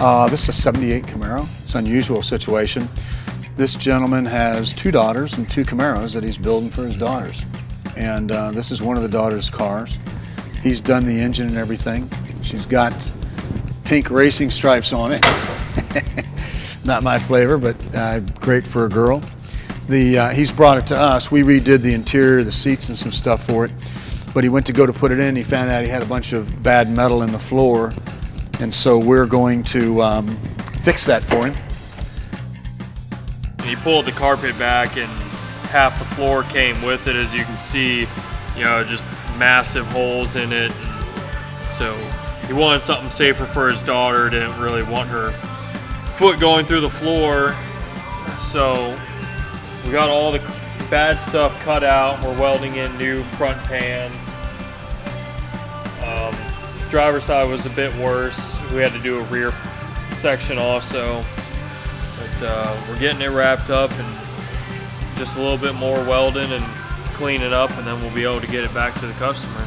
This is a 78 Camaro. It's an unusual situation. This gentleman has 2 daughters and 2 Camaros that he's building for his daughters. And this is one of the daughter's cars. He's done the engine and everything. She's got pink racing stripes on it. Not my flavor, but great for a girl. He's brought it to us. We redid the interior, the seats and some stuff for it. But he went to go to put it in. He found out he had a bunch of bad metal in the floor. And so we're going to fix that for him. He pulled the carpet back and half the floor came with it, as you can see, you know, just massive holes in it. And so he wanted something safer for his daughter, didn't really want her foot going through the floor. So we got all the bad stuff cut out. We're welding in new front pans. Driver's side was a bit worse. We had to do a rear section also. But we're getting it wrapped up and just a little bit more welding and cleaning up, and then we'll be able to get it back to the customer.